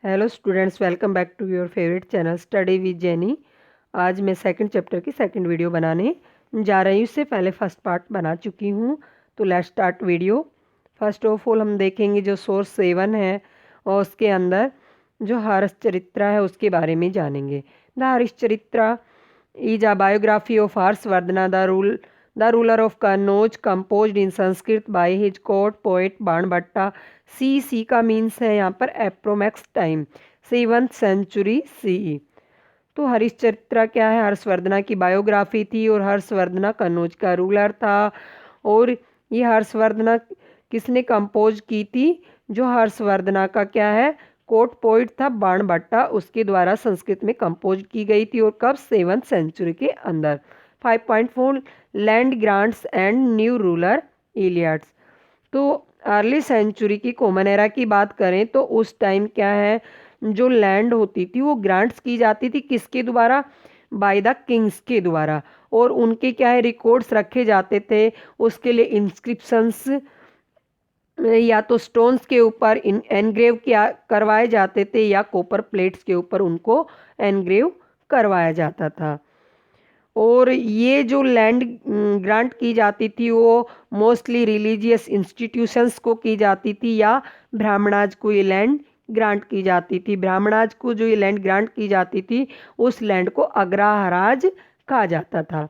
Hello students, welcome back to your favourite channel study with Jenny. आज मैं second chapter की second video बनाने जा रही हूँ। इससे पहले फर्स्ट पार्ट बना चुकी हूँ, तो let's start video. First of all हम देखेंगे जो सोर्स 7 है और उसके अंदर जो हर्षचरित्रा है उसके बारे में जानेंगे। The Harshacharita is a biography of Harshavardhana the ruler of Kannauj, composed in Sanskrit by his court poet Banabhatta. C का मीन्स है यहाँ पर एप्रोमैक्स टाइम 7th सेंचुरी CE। तो हरिश्चरित्रा क्या है? हर्षवर्धना की बायोग्राफी थी और हर्षवर्धना कन्नौज का रूलर था। और ये हर्षवर्धना किसने कंपोज की थी? जो हर्षवर्धना का क्या है, कोर्ट पोइट था बाणभट्टा, उसके द्वारा संस्कृत में कंपोज की गई थी। और कब? 7th सेंचुरी के अंदर। 5.4 land grants and new ruler Eliot's. तो अर्ली सेंचुरी की कॉमन एरा की बात करें तो उस टाइम क्या है, जो लैंड होती थी वो ग्रांट्स की जाती थी किसके द्वारा? बाय द किंग्स के द्वारा। और उनके क्या है, रिकॉर्ड्स रखे जाते थे। उसके लिए इंस्क्रिप्शंस या तो स्टोन्स के ऊपर एनग्रेव किया करवाए जाते थे या कॉपर प्लेट्स के ऊपर उनको एनग्रेव करवाया जाता था। और ये जो लैंड ग्रांट की जाती थी वो मोस्टली रिलीजियस इंस्टीट्यूशंस को की जाती थी या ब्राह्मणाज को ये लैंड ग्रांट की जाती थी। ब्राह्मणाज को जो ये लैंड ग्रांट की जाती थी उस लैंड को अग्रहाराज कहा जाता था।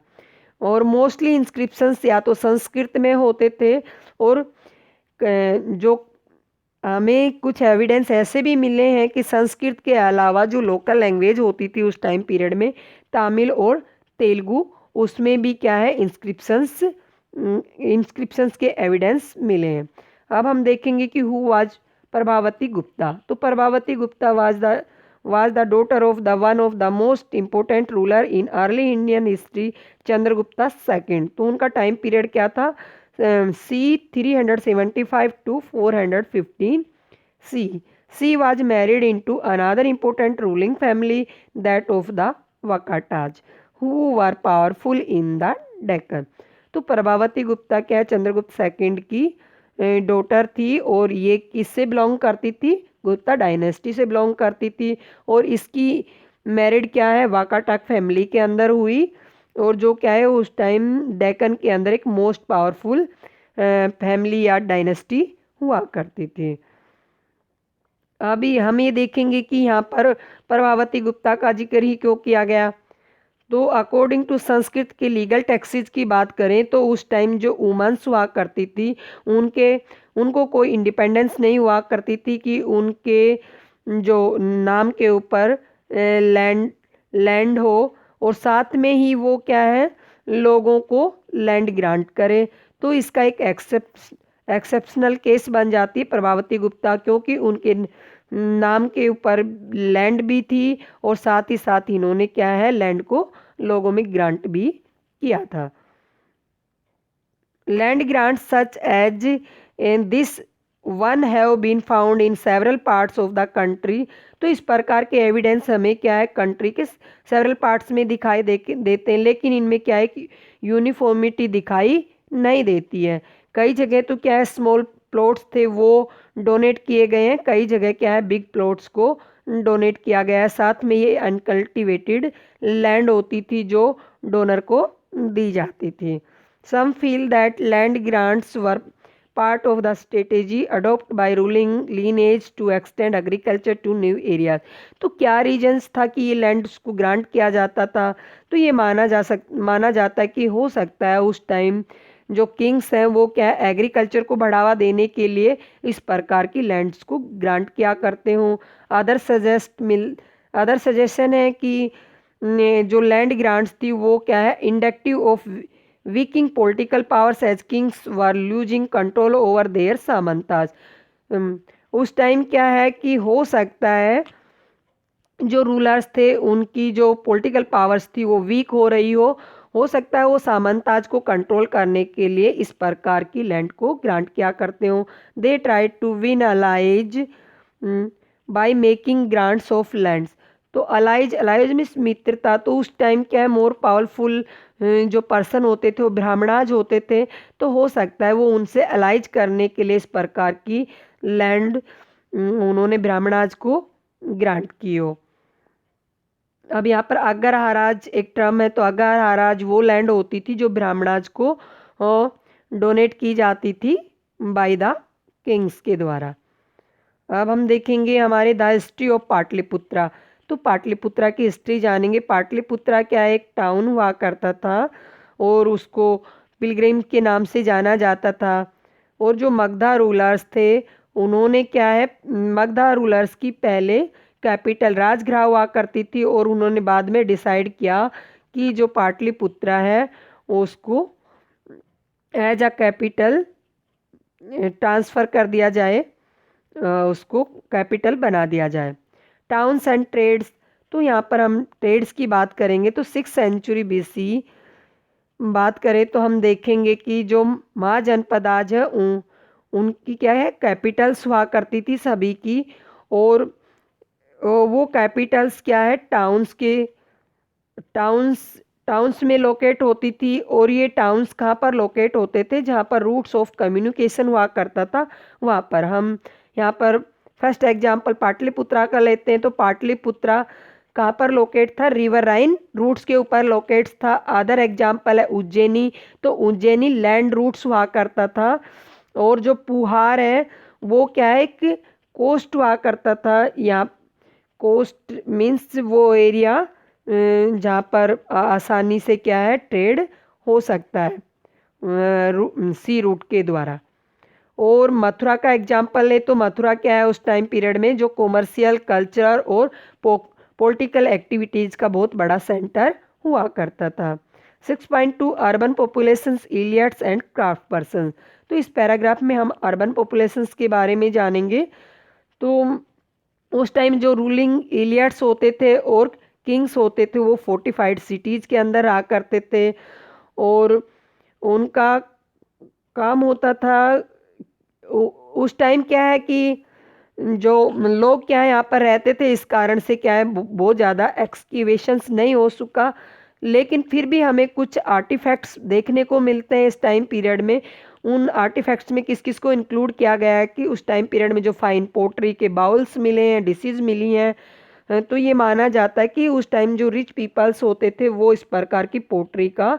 और मोस्टली इंस्क्रिप्शंस या तो संस्कृत में होते थे। और जो हमें कुछ एविडेंस ऐसे भी मिले हैं कि संस्कृत के अलावा जो लोकल लैंग्वेज होती थी उस टाइम पीरियड में, तमिल और तेलुगु, उसमें भी क्या है, इंस्क्रिप्शंस के एविडेंस मिले हैं। अब हम देखेंगे कि हु वाज प्रभावती गुप्ता। तो Prabhavati Gupta was the daughter of the one of the most important ruler in early Indian history, Chandragupta second. तो उनका टाइम पीरियड क्या था? C 375 to 415 C. She was married into another important ruling family, that of the Vakatas, who were powerful in the Deccan. तो प्रभावती गुप्ता क्या है, Chandragupta second की daughter थी। और ये किससे बिलोंग करती थी? गुप्ता डायनेस्टी से बिलोंग करती थी। और इसकी मैरिड क्या है, वाकाटक फैमिली के अंदर हुई। और जो क्या है, उस टाइम डेक्कन के अंदर एक मोस्ट पावरफुल फैमिली या डायनेस्टी हुआ करती थी। अभी हम ये देखेंगे कि यहाँ पर प्रभावती गुप्ता का जिक्र ही क्यों किया गया। तो अकॉर्डिंग टू संस्कृत के लीगल टैक्सेस की बात करें तो उस टाइम जो वुमेन्स हुआ करती थी उनको कोई इंडिपेंडेंस नहीं हुआ करती थी कि उनके जो नाम के ऊपर लैंड हो और साथ में ही वो क्या है, लोगों को लैंड ग्रांट करे। तो इसका एक एक्सेप्शनल केस बन जाती है प्रभावती गुप्ता, क्योंकि उनके नाम के ऊपर लैंड भी थी और साथ ही साथ इन्होंने क्या है, लैंड को लोगों में ग्रांट भी किया था। Land grant such as in this one have been found in several parts of the country. तो इस प्रकार के एविडेंस हमें क्या है, कंट्री के सेवरल पार्ट्स में दिखाई देते हैं, लेकिन इनमें क्या है कि यूनिफॉर्मिटी दिखाई नहीं देती है। कई जगह तो क्या है, स्मॉल प्लॉट्स थे वो डोनेट किए गए हैं, कई जगह क्या है, बिग प्लॉट्स को डोनेट किया गया है। साथ में ये अनकल्टिवेटेड लैंड होती थी जो डोनर को दी जाती थी। Some feel that land grants were part of the strategy adopted by ruling lineage to extend agriculture to new areas। तो क्या रीजंस था कि ये लैंड को ग्रांट किया जाता था? तो ये माना जाता है कि हो सकता है उस टाइम जो किंग्स हैं वो क्या है, एग्रीकल्चर को बढ़ावा देने के लिए इस प्रकार की लैंड्स को ग्रांट किया करते हों। अदर सजेशन है कि जो लैंड ग्रांट्स थी वो क्या है, inductive of weakening political powers as kings were losing control over their सामंताज। उस टाइम क्या है कि हो सकता है जो रूलर्स थे उनकी जो पॉलिटिकल पावर्स थी वो वीक हो रही हो सकता है वो सामंताज को कंट्रोल करने के लिए इस प्रकार की लैंड को ग्रांट किया करते हो। They try to win allies by making grants of lands. तो अलाइज मीन्स मित्रता। तो उस टाइम क्या है, मोर पावरफुल जो पर्सन होते थे वो ब्राह्मणाज होते थे, तो हो सकता है वो उनसे अलाइज करने के लिए इस प्रकार की लैंड उन्होंने ब्राह्मणाज को ग्रांट की हो। अब यहाँ पर अगर हराज एक टर्म है, तो अगर हराज वो लैंड होती थी जो ब्राह्मणाज को डोनेट की जाती थी बाय द किंग्स के द्वारा। अब हम देखेंगे हमारे द हिस्ट्री ऑफ पाटलिपुत्रा। तो पाटलिपुत्रा की हिस्ट्री जानेंगे। पाटलिपुत्रा क्या एक टाउन हुआ करता था और उसको पिलग्रिम के नाम से जाना जाता था। और जो मगधा रूलर्स थे उन्होंने क्या है, मगधा रूलर्स की पहले कैपिटल राजगृह हुआ करती थी और उन्होंने बाद में डिसाइड किया कि जो पाटलिपुत्रा है उसको एज अ कैपिटल ट्रांसफ़र कर दिया जाए, उसको कैपिटल बना दिया जाए। टाउन्स एंड ट्रेड्स, तो यहाँ पर हम ट्रेड्स की बात करेंगे तो 6th सेंचुरी BC बात करें तो हम देखेंगे कि जो महाजनपदाज है उनकी क्या है, कैपिटल्स हुआ करती थी सभी की। और वो कैपिटल्स क्या है, टाउन्स टाउन्स में लोकेट होती थी। और ये टाउन्स कहाँ पर लोकेट होते थे, जहाँ पर रूट्स ऑफ कम्युनिकेशन हुआ करता था वहाँ पर। हम यहाँ पर फर्स्ट एग्जाम्पल पाटलिपुत्रा का लेते हैं। तो पाटलिपुत्रा कहाँ पर लोकेट था, रिवर राइन रूट्स के ऊपर लोकेट था। अदर एग्जाम्पल है उज्जैनी, तो उज्जैनी लैंड रूट्स हुआ करता था। और जो पुहार है वो क्या है, एक कोस्ट हुआ करता था। यहाँ कोस्ट मीन्स वो एरिया जहाँ पर आसानी से क्या है ट्रेड हो सकता है सी रूट के द्वारा। और मथुरा का एग्जाम्पल ले तो मथुरा क्या है, उस टाइम पीरियड में जो कॉमर्शियल कल्चर और पॉलिटिकल एक्टिविटीज़ का बहुत बड़ा सेंटर हुआ करता था। 6.2 urban populations, Eliot's and craft person. तो इस पैराग्राफ में हम अर्बन पॉपुलेशंस के बारे में जानेंगे। तो उस टाइम जो रूलिंग इलियट्स होते थे और किंग्स होते थे वो फोर्टिफाइड सिटीज़ के अंदर रहा करते थे। और उनका काम होता था, उस टाइम क्या है कि जो लोग क्या है यहाँ पर रहते थे, इस कारण से क्या है बहुत ज़्यादा एक्सकेवेशंस नहीं हो सका। लेकिन फिर भी हमें कुछ आर्टिफैक्ट्स देखने को मिलते हैं इस टाइम पीरियड में। उन आर्टिफैक्ट्स में किस किस को इंक्लूड किया गया है कि उस टाइम पीरियड में जो फाइन पोट्री के बाउल्स मिले हैं, डिशेज मिली हैं, तो ये माना जाता है कि उस टाइम जो रिच पीपल्स होते थे वो इस प्रकार की पोट्री का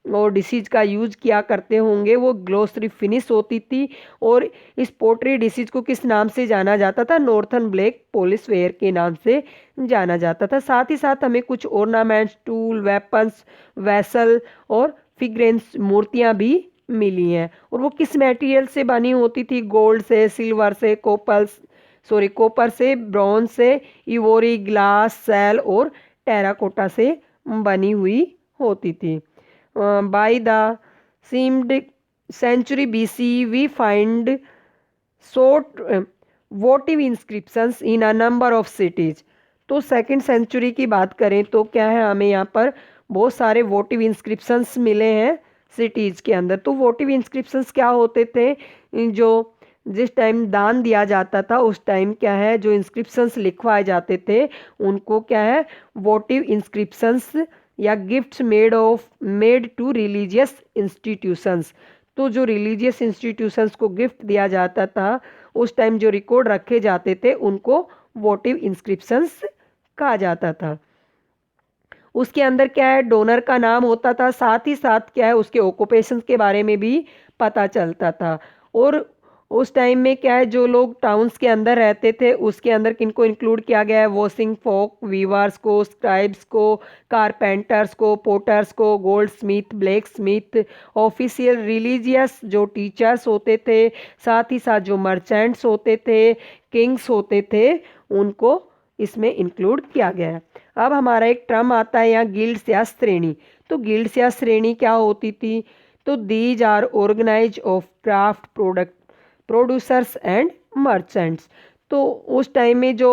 और डिसीज का यूज किया करते होंगे। वो ग्लोसरी फिनिश होती थी। और इस पोट्री डिसीज को किस नाम से जाना जाता था, नॉर्थन ब्लैक पोलिस वेयर के नाम से जाना जाता था। साथ ही साथ हमें कुछ ऑर्नामेंट्स, टूल, वेपन्स, वेसल और फिग्रेंस मूर्तियां भी मिली हैं। और वो किस मटेरियल से बनी होती थी, गोल्ड से, सिल्वर से, कॉपर से, ब्रॉन्ज से, इवोरी, ग्लास, सेल और टेराकोटा से बनी हुई होती थी। By the seemed century BC, we find short votive inscriptions in a number of cities। तो 2nd सेंचुरी की बात करें तो क्या है, हमें यहाँ पर बहुत सारे वोटिव इंस्क्रिप्शंस मिले हैं सिटीज़ के अंदर। तो वोटिव इंस्क्रिप्शंस क्या होते थे, जो जिस टाइम दान दिया जाता था उस टाइम क्या है जो इंस्क्रिप्शंस लिखवाए जाते थे उनको क्या है वोटिव इंस्क्रिप्शंस या gifts made to religious institutions. तो जो रिलीजियस इंस्टीट्यूशंस को गिफ्ट दिया जाता था उस टाइम जो रिकॉर्ड रखे जाते थे उनको वोटिव इंस्क्रिप्शंस कहा जाता था। उसके अंदर क्या है डोनर का नाम होता था, साथ ही साथ क्या है उसके ऑक्यूपेशंस के बारे में भी पता चलता था। और उस टाइम में क्या है जो लोग टाउन्स के अंदर रहते थे उसके अंदर किनको इंक्लूड किया गया है, वॉशिंग फोक, वीवर्स को, स्क्राइब्स को, कारपेंटर्स को, पोटर्स को, gold Smith, black Smith, official religious जो टीचर्स होते थे, साथ ही साथ जो मर्चेंट्स होते थे, किंग्स होते थे, उनको इसमें इंक्लूड किया गया है। अब हमारा एक टर्म आता है यहाँ गिल्ड्स या श्रेणी। तो गिल्ड्स या श्रेणी क्या होती थी, तो these are organise of craft producers and merchants. तो उस टाइम में जो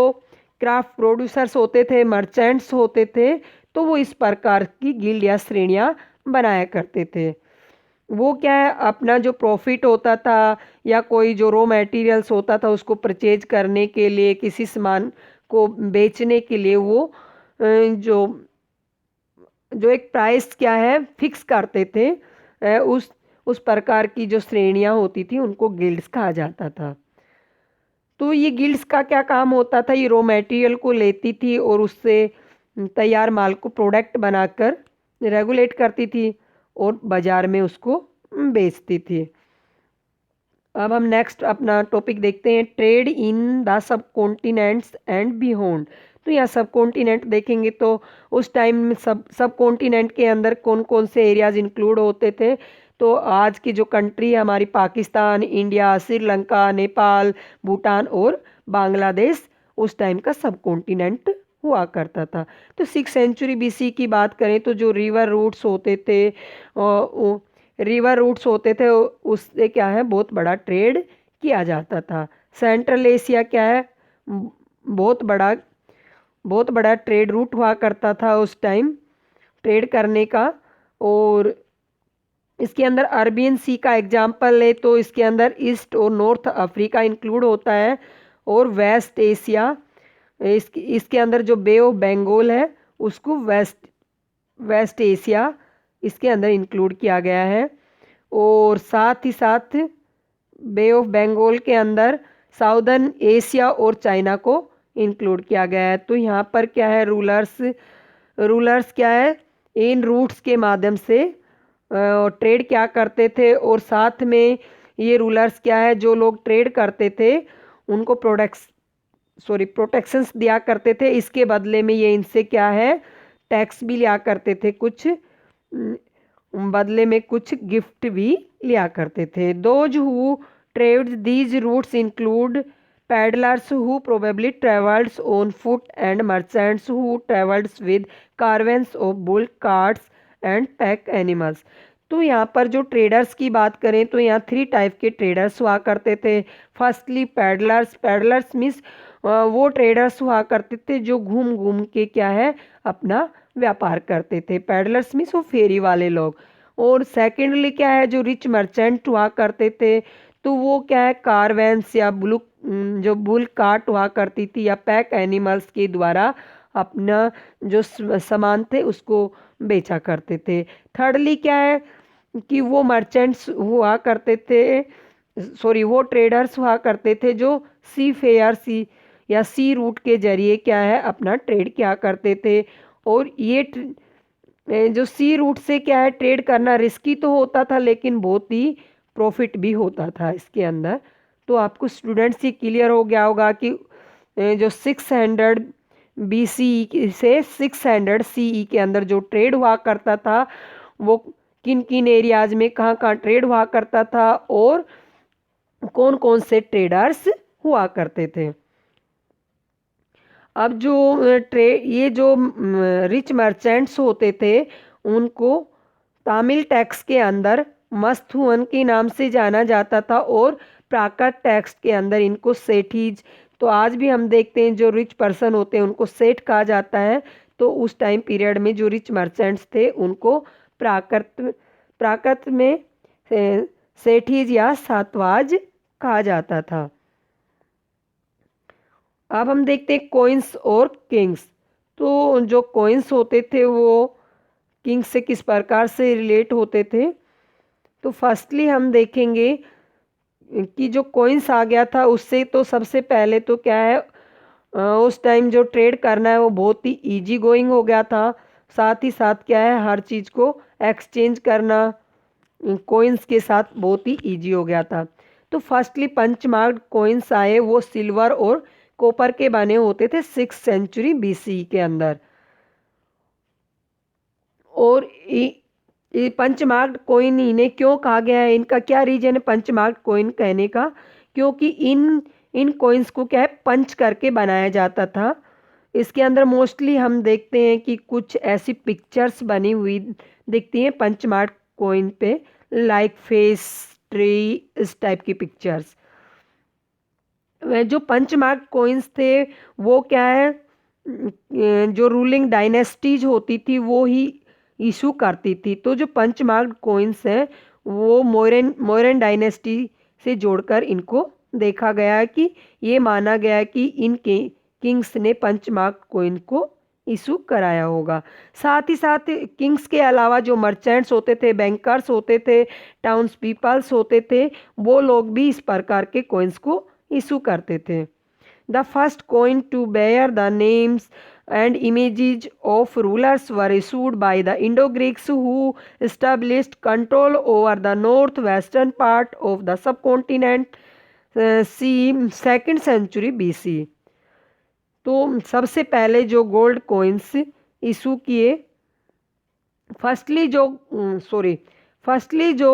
क्राफ्ट प्रोड्यूसर्स होते थे, मर्चेंट्स होते थे, तो वो इस प्रकार की गिल्ड या श्रेणियाँ बनाया करते थे। वो क्या है अपना जो प्रॉफिट होता था या कोई जो रॉ मटेरियल्स होता था उसको परचेज करने के लिए, किसी सामान को बेचने के लिए वो जो जो एक प्राइस क्या है फिक्स करते थे, उस प्रकार की जो श्रेणियां होती थी उनको गिल्ड्स कहा जाता था। तो ये गिल्ड्स का क्या काम होता था, ये रॉ मटेरियल को लेती थी और उससे तैयार माल को प्रोडक्ट बनाकर रेगुलेट करती थी और बाज़ार में उसको बेचती थी। अब हम नेक्स्ट अपना टॉपिक देखते हैं, trade in the sub continents and beyond. तो यहाँ सब कॉन्टिनेंट देखेंगे तो उस टाइम में सब कॉन्टिनेंट के अंदर कौन कौन से एरियाज इंक्लूड होते थे। तो आज की जो कंट्री है हमारी, पाकिस्तान, इंडिया, श्रीलंका, नेपाल, भूटान और बांग्लादेश, उस टाइम का सब कॉन्टिनेंट हुआ करता था। तो 6th सेंचुरी BC की बात करें तो जो रिवर रूट्स होते थे उससे क्या है, बहुत बड़ा ट्रेड किया जाता था। सेंट्रल एशिया क्या है, बहुत बड़ा बहुत बड़ा ट्रेड रूट हुआ करता था उस टाइम ट्रेड करने का। और इसके अंदर अरबियन सी का एग्जाम्पल है तो इसके अंदर ईस्ट और नॉर्थ अफ्रीका इंक्लूड होता है, और वेस्ट एशिया, इसके अंदर जो बे ऑफ बंगाल है उसको वेस्ट एशिया इसके अंदर इंक्लूड किया गया है। और साथ ही साथ बे ऑफ बंगाल के अंदर साउदर्न एशिया और चाइना को इंक्लूड किया गया है। तो यहाँ पर क्या है, रूलर्स क्या है, इन रूट्स के माध्यम से ट्रेड क्या करते थे, और साथ में ये रूलर्स क्या है, जो लोग ट्रेड करते थे उनको प्रोटेक्शंस दिया करते थे। इसके बदले में ये इनसे क्या है, टैक्स भी लिया करते थे, कुछ बदले में कुछ गिफ्ट भी लिया करते थे। Those who travelled these routes include peddlers who probably travels on foot and merchants who travels with caravans of bull carts and pack animals. तो यहाँ पर जो ट्रेडर्स की बात करें तो यहाँ 3 टाइप के ट्रेडर्स हुआ करते थे। फर्स्टली पैडलर्स मीन्स वो ट्रेडर्स हुआ करते थे जो घूम घूम के क्या है, अपना व्यापार करते थे। पैडलर्स मीन्स वो फेरी वाले लोग। और सेकेंडली क्या है, जो रिच मर्चेंट हुआ करते थे तो वो क्या है, कारवैंस या जो बुल कार्ट हुआ करती थी या पैक एनिमल्स के द्वारा अपना जो सामान थे उसको बेचा करते थे। थर्डली क्या है कि वो मर्चेंट्स हुआ करते थे, वो ट्रेडर्स हुआ करते थे जो सी रूट के जरिए क्या है, अपना ट्रेड किया करते थे। और ये जो सी रूट से क्या है, ट्रेड करना रिस्की तो होता था लेकिन बहुत ही प्रॉफिट भी होता था इसके अंदर। तो आपको स्टूडेंट्स ये क्लियर हो गया होगा कि जो 600 BCE से 600 CE के अंदर जो ट्रेड हुआ करता था वो किन किन एरियाज में कहाँ कहाँ ट्रेड हुआ करता था और कौन कौन से ट्रेडर्स हुआ करते थे। अब जो ये जो रिच मर्चेंट्स होते थे उनको तामिल टैक्स के अंदर मस्तहुअन के नाम से जाना जाता था, और प्राकृत टैक्स के अंदर इनको सेठीज। तो आज भी हम देखते हैं जो रिच पर्सन होते हैं उनको सेठ कहा जाता है। तो उस टाइम पीरियड में जो रिच मर्चेंट्स थे उनको प्राकृत में सेठीज या सातवाज कहा जाता था। अब हम देखते हैं कॉइन्स और किंग्स। तो जो कॉइन्स होते थे वो किंग्स से किस प्रकार से रिलेट होते थे। तो फर्स्टली हम देखेंगे कि जो कॉइन्स आ गया था उससे तो सबसे पहले तो क्या है, उस टाइम जो ट्रेड करना है वो बहुत ही इजी गोइंग हो गया था। साथ ही साथ क्या है, हर चीज़ को एक्सचेंज करना कॉइन्स के साथ बहुत ही इजी हो गया था। तो फर्स्टली पंचमार्क कॉइन्स आए, वो सिल्वर और कॉपर के बने होते थे 6th सेंचुरी BC के अंदर। और पंचमार्क कॉइन इन्हें क्यों कहा गया है, इनका क्या रीजन है पंचमार्क कॉइन कहने का, क्योंकि इन कॉइन्स को क्या है, पंच करके बनाया जाता था। इसके अंदर मोस्टली हम देखते हैं कि कुछ ऐसी पिक्चर्स बनी हुई दिखती हैं पंचमार्क कॉइन पे, लाइक फेस, ट्री, इस टाइप की पिक्चर्स। जो पंचमार्क कॉइन्स थे वो क्या है, जो रूलिंग डायनेस्टीज होती थी वो ही इशू करती थी। तो जो पंचमार्क कॉइन्स हैं वो मोरन डायनेस्टी से जोड़कर इनको देखा गया है कि ये माना गया है कि इनके किंग्स ने पंचमार्क कॉइन को इशू कराया होगा। साथ ही साथ किंग्स के अलावा जो मर्चेंट्स होते थे, बैंकर्स होते थे, टाउन्स पीपल्स होते थे, वो लोग भी इस प्रकार के कॉइन्स को इशू करते थे। The first coin to bear the names and images of rulers were issued by the Indo-Greeks who established control over the northwestern part of the subcontinent c 2nd century BC। तो सबसे पहले जो gold coins issue किए, firstly जो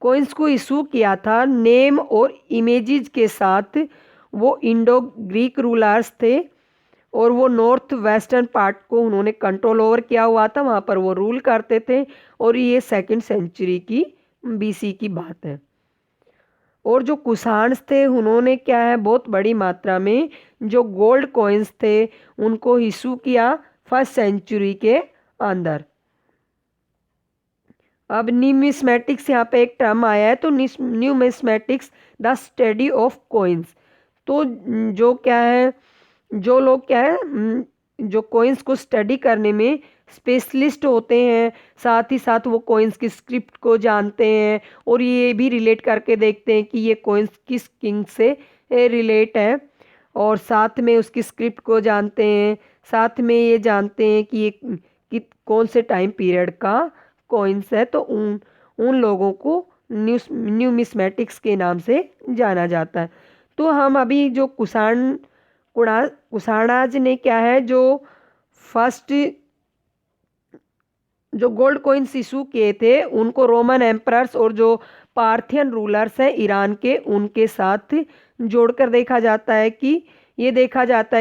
coins को issue किया था name और इमेजेस के साथ, वो इंडो ग्रीक रूलर्स थे और वो नॉर्थ वेस्टर्न पार्ट को उन्होंने कंट्रोल ओवर किया हुआ था, वहाँ पर वो रूल करते थे। और ये 2nd सेंचुरी की BC की बात है। और जो कुषाण्स थे उन्होंने क्या है, बहुत बड़ी मात्रा में जो गोल्ड कॉइन्स थे उनको इशू किया 1st सेंचुरी के अंदर। अब न्यूमिस्मेटिक्स यहाँ पे एक टर्म आया है, तो numismatics the study of coins. तो जो क्या है, जो लोग क्या है, जो कॉइन्स को स्टडी करने में स्पेशलिस्ट होते हैं, साथ ही साथ वो कॉइन्स की स्क्रिप्ट को जानते हैं और ये भी रिलेट करके देखते हैं कि ये कॉइन्स किस किंग से रिलेट है, और साथ में उसकी स्क्रिप्ट को जानते हैं, साथ में ये जानते हैं कि ये कौन से टाइम पीरियड का कॉइन्स है। तो उन लोगों को न्यूमिस्मेटिक्स के नाम से जाना जाता है। तो हम अभी जो कुषाणाज ने क्या है, जो फर्स्ट जो गोल्ड कॉइन्स इशू किए थे उनको रोमन एम्परर्स और जो पार्थियन रूलर्स हैं ईरान के, उनके साथ जोड़कर देखा जाता है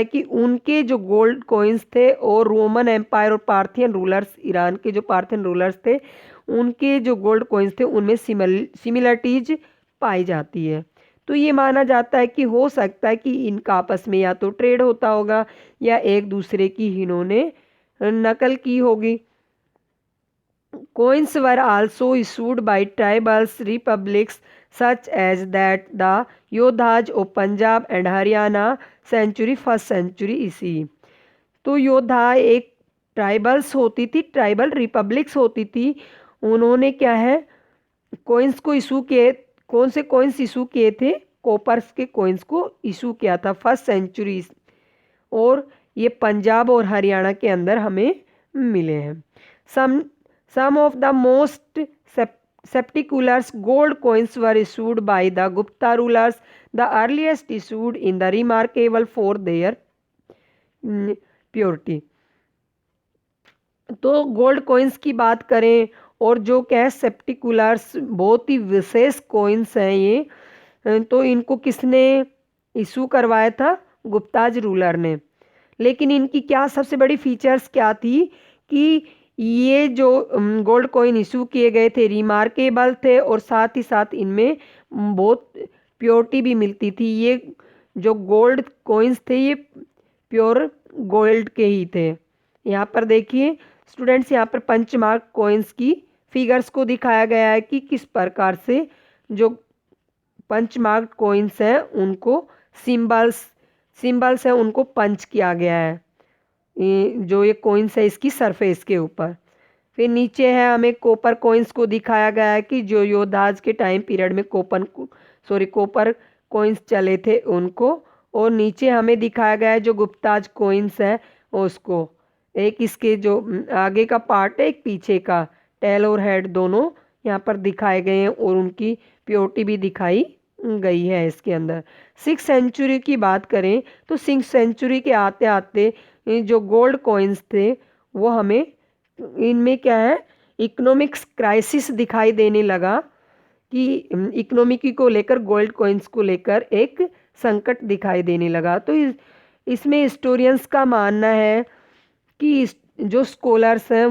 कि उनके जो गोल्ड कॉइन्स थे और रोमन एम्पायर और पार्थियन रूलर्स, ईरान के जो पार्थियन रूलर्स थे उनके जो गोल्ड कॉइन्स थे उनमें सिमिलरिटीज पाई जाती है। तो ये माना जाता है कि हो सकता है कि इनका आपस में या तो ट्रेड होता होगा या एक दूसरे की इन्होंने नकल की होगी। Coins were also issued by tribal republics such as that the Yodhas of Punjab and Haryana century 1st century EC। तो योद्धा एक ट्राइबल्स होती थी, ट्राइबल रिपब्लिक्स होती थी, उन्होंने क्या है कॉइन्स को इशू किए। कौन से कॉइन्स इशू किए थे? कॉपर्स के कॉइन्स को इशू किया था 1st सेंचुरी, और ये पंजाब और हरियाणा के अंदर हमें मिले हैं। Some of the most spectacular gold coins were issued by the Gupta rulers, the earliest issued in the remarkable for their purity। तो गोल्ड कॉइन्स की बात करें और जो क्या है स्पेक्टिकुलर्स, बहुत ही विशेष कॉइन्स हैं ये, तो इनको किसने इशू करवाया था? गुप्ताज रूलर ने। लेकिन इनकी क्या सबसे बड़ी फीचर्स क्या थी कि ये जो गोल्ड कॉइन इशू किए गए थे रिमार्केबल थे और साथ ही साथ इनमें बहुत प्योरिटी भी मिलती थी। ये जो गोल्ड कॉइन्स थे ये प्योर गोल्ड के ही थे। यहाँ पर देखिए स्टूडेंट्स, यहाँ पर पंचमार्क कॉइन्स की फिगर्स को दिखाया गया है कि किस प्रकार से जो पंचमार्क कॉइन्स हैं उनको सिंबल्स हैं उनको पंच किया गया है, जो ये कॉइन्स है इसकी सरफेस के ऊपर। फिर नीचे है हमें कॉपर कॉइन्स को दिखाया गया है कि जो योद्धाज के टाइम पीरियड में कॉपर कॉइन्स चले थे उनको, और नीचे हमें दिखाया गया है जो गुप्ताज कॉइन्स है उसको। एक इसके जो आगे का पार्ट है, एक पीछे का, टेल और हेड दोनों यहाँ पर दिखाए गए हैं और उनकी प्योरिटी भी दिखाई गई है इसके अंदर। 6th सेंचुरी की बात करें तो 6th सेंचुरी के आते आते जो गोल्ड कॉइन्स थे वो हमें इनमें क्या है इकोनॉमिक्स क्राइसिस दिखाई देने लगा, कि इकोनॉमिक को लेकर गोल्ड कॉइन्स को लेकर एक संकट दिखाई देने लगा। तो इसमें हिस्टोरियंस का मानना है कि जो स्कॉलर्स हैं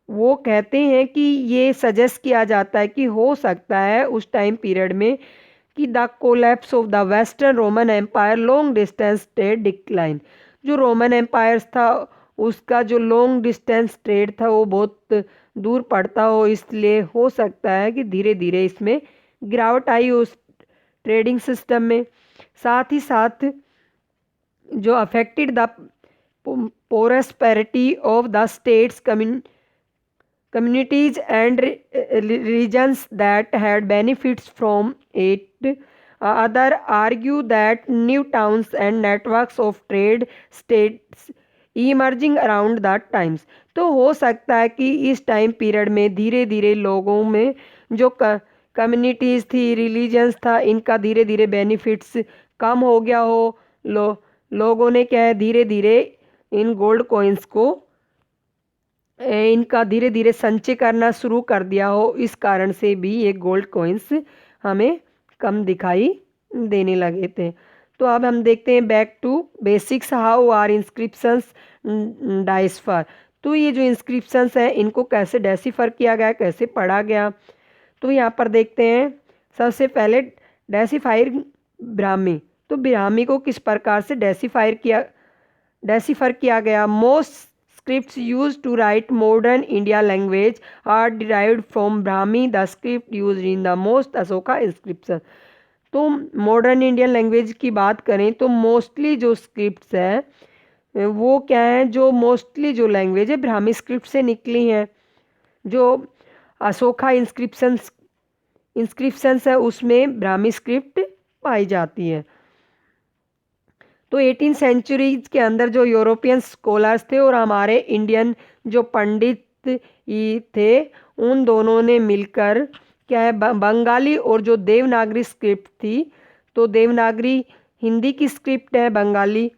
वो कहते हैं कि ये सजेस्ट किया जाता है कि हो सकता है उस टाइम पीरियड में कि the collapse of the western Roman empire long distance trade decline. जो रोमन एम्पायर्स था उसका जो लॉन्ग डिस्टेंस ट्रेड था वो बहुत दूर पड़ता हो, इसलिए हो सकता है कि धीरे धीरे इसमें गिरावट आई उस ट्रेडिंग सिस्टम में। साथ ही साथ जो affected the prosperity of the states communities and regions that had benefits from it other argue that new towns and networks of trade states emerging around the times. तो हो सकता है कि इस टाइम पीरियड में धीरे धीरे लोगों में जो कम्युनिटीज़ थी, रिलीजन्स था, इनका धीरे धीरे बेनिफिट्स कम हो गया हो। लोगों ने क्या है, धीरे धीरे इन गोल्ड कॉइन्स को इनका धीरे धीरे संचय करना शुरू कर दिया हो। इस कारण से भी ये गोल्ड कॉइन्स हमें कम दिखाई देने लगे थे। तो अब हम देखते हैं back to basics, how are inscriptions decipher. तो ये जो इंस्क्रिप्शंस हैं इनको कैसे डेसिफर किया गया, कैसे पढ़ा गया। तो यहाँ पर देखते हैं सबसे पहले डेसिफायर ब्राह्मी। तो ब्राह्मी को किस प्रकार से डेसिफर किया गया। Most scripts used to write modern India language are derived from Brahmi, the script used in the most Ashoka inscription। तो मॉडर्न इंडियन लैंग्वेज की बात करें तो मोस्टली जो स्क्रिप्ट्स है वो क्या है, जो मोस्टली जो लैंग्वेज है ब्राह्मी स्क्रिप्ट से निकली हैं। जो अशोका इंस्क्रिप्शंस है उसमें ब्राह्मी स्क्रिप्ट पाई जाती है। तो 18 सेंचुरीज के अंदर जो यूरोपियन स्कॉलर्स थे और हमारे इंडियन जो पंडित थे, उन दोनों ने मिलकर क्या है, बंगाली और जो देवनागरी स्क्रिप्ट थी, तो देवनागरी हिंदी की स्क्रिप्ट है, बंगाली,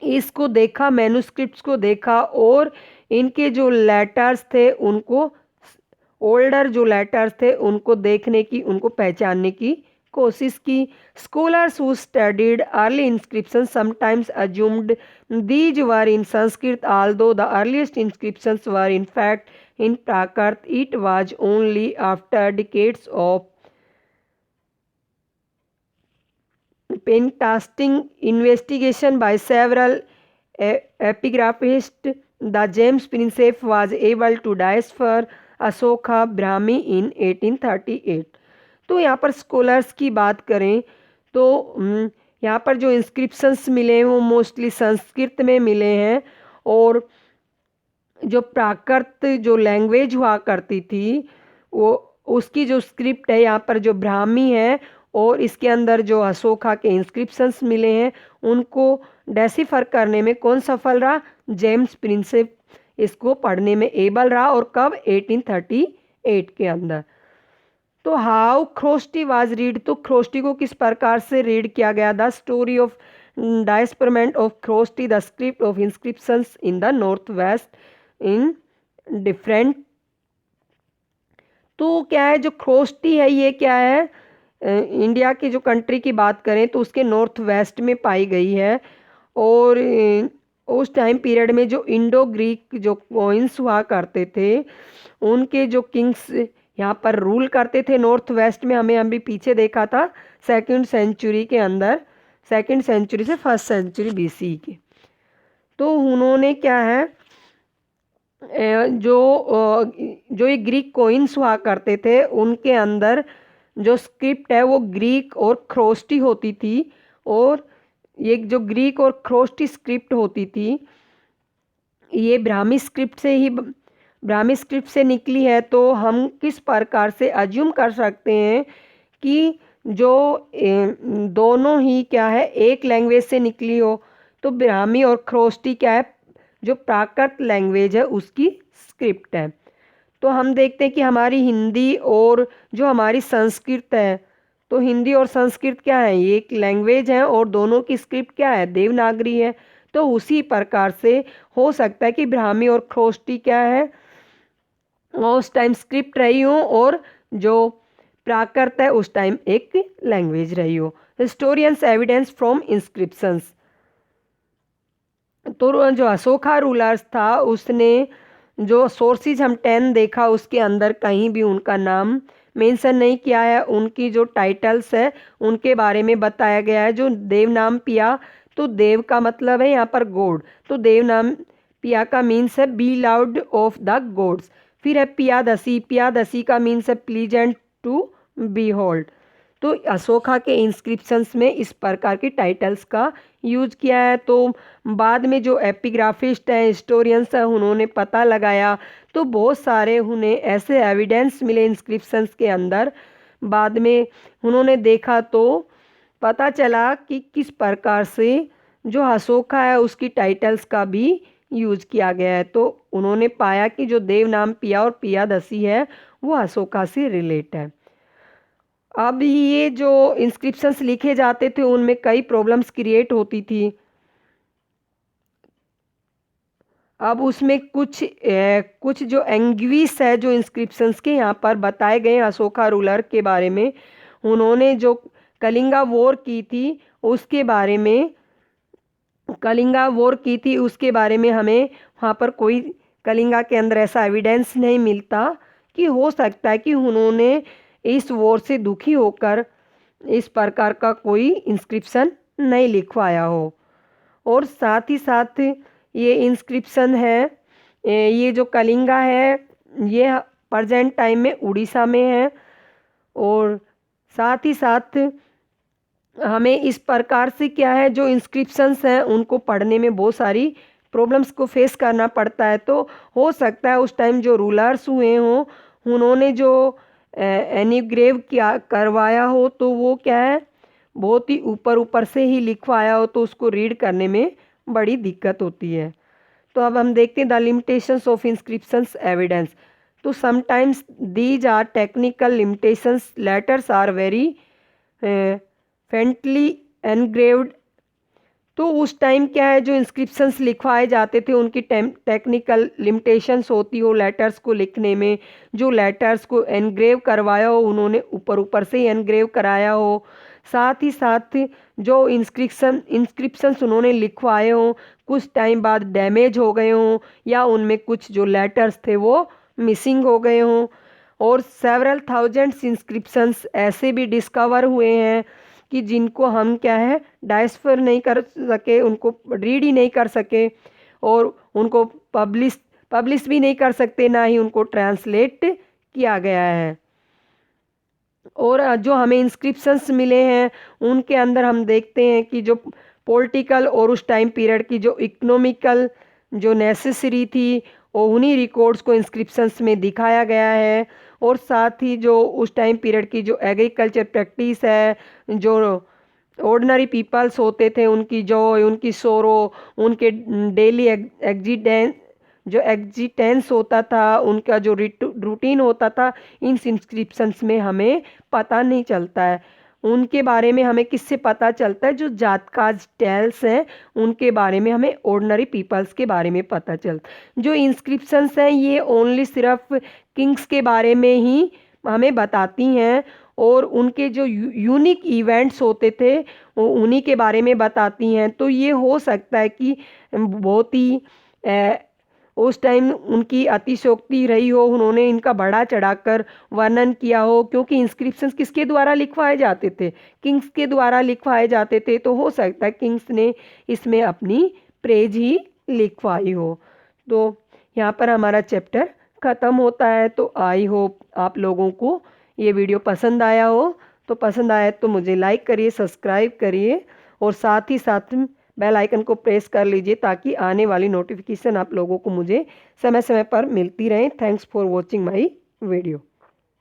इसको देखा, मैन्युस्क्रिप्ट्स को देखा और इनके जो लेटर्स थे उनको, ओल्डर जो लेटर्स थे उनको देखने की, उनको पहचानने की कोशिश की। Scholars who studied early inscription sometimes assumed these were in Sanskrit, although the earliest inscriptions were in fact in Prakrit. It was only after decades of fantastic investigation by several epigraphists the James Prinsep was able to decipher Ashoka Brahmi in 1838। तो यहाँ पर scholars की बात करें तो यहाँ पर जो इंस्क्रिप्शंस मिले हैं वो मोस्टली संस्कृत में मिले हैं और जो प्राकृत जो लैंग्वेज हुआ करती थी वो उसकी जो स्क्रिप्ट है यहाँ पर जो ब्राह्मी है और इसके अंदर जो अशोका के इंस्क्रिप्शंस मिले हैं उनको डेसिफर करने में कौन सफल रहा, जेम्स प्रिंसेप इसको पढ़ने में एबल रहा। और कब, 1838 के अंदर। तो हाउ ख्रोस्टी वाज रीड, तो ख्रोस्टी को किस प्रकार से रीड किया गया। The story of decipherment of Kharosthi, the script of inscriptions in the north west in different. तो क्या है, जो ख्रोस्टी है ये क्या है, इंडिया की जो कंट्री की बात करें तो उसके नॉर्थ वेस्ट में पाई गई है। और उस टाइम पीरियड में जो इंडो ग्रीक जो कॉइन्स हुआ करते थे उनके जो किंग्स यहाँ पर रूल करते थे नॉर्थ वेस्ट में। हमें अभी पीछे देखा था सेकंड सेंचुरी के अंदर, सेकंड सेंचुरी से फर्स्ट सेंचुरी बीसी के। तो उन्होंने क्या है, जो ये ग्रीक कॉइन्स हुआ करते थे उनके अंदर जो स्क्रिप्ट है वो ग्रीक और ख्रोस्टी होती थी। और ये जो ग्रीक और ख्रोस्टी स्क्रिप्ट होती थी ये ब्राह्मी स्क्रिप्ट से निकली है। तो हम किस प्रकार से अज्यूम कर सकते हैं कि जो दोनों ही क्या है एक लैंग्वेज से निकली हो। तो ब्राह्मी और ख्रोस्टी क्या है, जो प्राकृत लैंग्वेज है उसकी स्क्रिप्ट है। तो हम देखते हैं कि हमारी हिंदी और जो हमारी संस्कृत है, तो हिंदी और संस्कृत क्या है, ये एक लैंग्वेज है और दोनों की स्क्रिप्ट क्या है, देवनागरी है। तो उसी प्रकार से हो सकता है कि ब्राह्मी और ख्रोस्टी क्या है, उस टाइम स्क्रिप्ट रही हो और जो प्राकृत है उस टाइम एक लैंग्वेज रही हो। Historians evidence from inscriptions. तो जो अशोका रूलर्स था उसने जो सोर्सेज हम 10 देखा उसके अंदर कहीं भी उनका नाम मेंशन नहीं किया है। उनकी जो टाइटल्स है उनके बारे में बताया गया है। जो देव नाम पिया, तो देव का मतलब है यहाँ पर गॉड, तो देव नाम पिया का मीन्स है be loud of the gods. फिर है पियादसी, पियादसी का मीन्स है प्लीजेंट टू बी होल्ड। तो अशोका के इंस्क्रिप्शंस में इस प्रकार की टाइटल्स का यूज किया है। तो बाद में जो एपिग्राफिस्ट हैं, हिस्टोरियंस हैं, उन्होंने पता लगाया तो बहुत सारे उन्हें ऐसे एविडेंस मिले इंस्क्रिप्शंस के अंदर, बाद में उन्होंने देखा तो पता चला कि किस प्रकार से जो अशोका है उसकी टाइटल्स का भी यूज किया गया है। तो उन्होंने पाया कि जो देव नाम पिया और पियादसी है वो अशोका से रिलेट है। अब ये जो इंस्क्रिप्शंस लिखे जाते थे उनमें कई प्रॉब्लम्स क्रिएट होती थी। अब उसमें कुछ जो एंग्विस है जो इंस्क्रिप्शंस के यहाँ पर बताए गए अशोका रूलर के बारे में, उन्होंने जो कलिंगा वॉर की थी उसके बारे में हमें वहाँ पर कोई कलिंगा के अंदर ऐसा एविडेंस नहीं मिलता कि हो सकता है कि उन्होंने इस वॉर से दुखी होकर इस प्रकार का कोई इंस्क्रिप्शन नहीं लिखवाया हो। और साथ ही साथ ये इंस्क्रिप्शन है, ये जो कलिंगा है ये प्रेजेंट टाइम में उड़ीसा में है। और साथ ही साथ हमें इस प्रकार से क्या है जो इंस्क्रिप्शंस हैं उनको पढ़ने में बहुत सारी प्रॉब्लम्स को फेस करना पड़ता है। तो हो सकता है उस टाइम जो रूलर्स हुए हों उन्होंने जो एनिग्रेव किया करवाया हो तो वो क्या है बहुत ही ऊपर ऊपर से ही लिखवाया हो, तो उसको रीड करने में बड़ी दिक्कत होती है। तो अब हम देखते हैं the limitations of inscriptions evidence. तो sometimes these are technical limitations, letters are very faintly engraved. तो उस टाइम क्या है जो इंस्क्रिप्शंस लिखवाए जाते थे उनकी टेक्निकल लिमिटेशंस होती हो लेटर्स को लिखने में। जो लेटर्स को एनग्रेव करवाया हो उन्होंने ऊपर ऊपर से ही एनग्रेव कराया हो। साथ ही साथ जो इंस्क्रिप्शंस उन्होंने लिखवाए हों कुछ टाइम बाद डैमेज हो गए हों या उनमें कुछ जो लेटर्स थे वो मिसिंग हो गए हों। और सेवरल थाउजेंड्स इंस्क्रिप्शंस ऐसे भी डिस्कवर हुए हैं कि जिनको हम क्या है डाइस्फर नहीं कर सके, उनको रीड ही नहीं कर सके और उनको पब्लिश भी नहीं कर सकते, ना ही उनको ट्रांसलेट किया गया है। और जो हमें इंस्क्रिप्शंस मिले हैं उनके अंदर हम देखते हैं कि जो पॉलिटिकल और उस टाइम पीरियड की जो इकोनॉमिकल जो नेसेसरी थी वो उन्हीं रिकॉर्ड्स को इंस्क्रिप्शंस में दिखाया गया है। और साथ ही जो उस टाइम पीरियड की जो एग्रीकल्चर प्रैक्टिस है, जो ऑर्डिनरी पीपल्स होते थे उनकी जॉय उनकी सोरो, उनके डेली एग्जिटेंस होता था, उनका जो रूटीन होता था, इन इंस्क्रिप्शंस में हमें पता नहीं चलता है। उनके बारे में हमें किससे पता चलता है जो जातकाज टेल्स हैं उनके बारे में हमें ऑर्डिनरी पीपल्स के बारे में पता चलता। जो इंस्क्रिप्शंस हैं ये ओनली सिर्फ किंग्स के बारे में ही हमें बताती हैं और उनके जो यूनिक इवेंट्स होते थे वो उन्हीं के बारे में बताती हैं। तो ये हो सकता है कि बहुत ही उस टाइम उनकी अतिशयोक्ति रही हो, उन्होंने इनका बढ़ा चढ़ाकर वर्णन किया हो, क्योंकि इंस्क्रिप्शंस किसके द्वारा लिखवाए जाते थे, किंग्स के द्वारा लिखवाए जाते थे। तो हो सकता है किंग्स ने इसमें अपनी प्रेज ही लिखवाई हो। तो यहाँ पर हमारा चैप्टर ख़त्म होता है। तो आई होप आप लोगों को ये वीडियो पसंद आया हो। तो पसंद आया तो मुझे लाइक करिए, सब्सक्राइब करिए और साथ ही साथ बेल आइकन को प्रेस कर लीजिए ताकि आने वाली नोटिफिकेशन आप लोगों को मुझे समय समय पर मिलती रहें। Thanks for watching my video.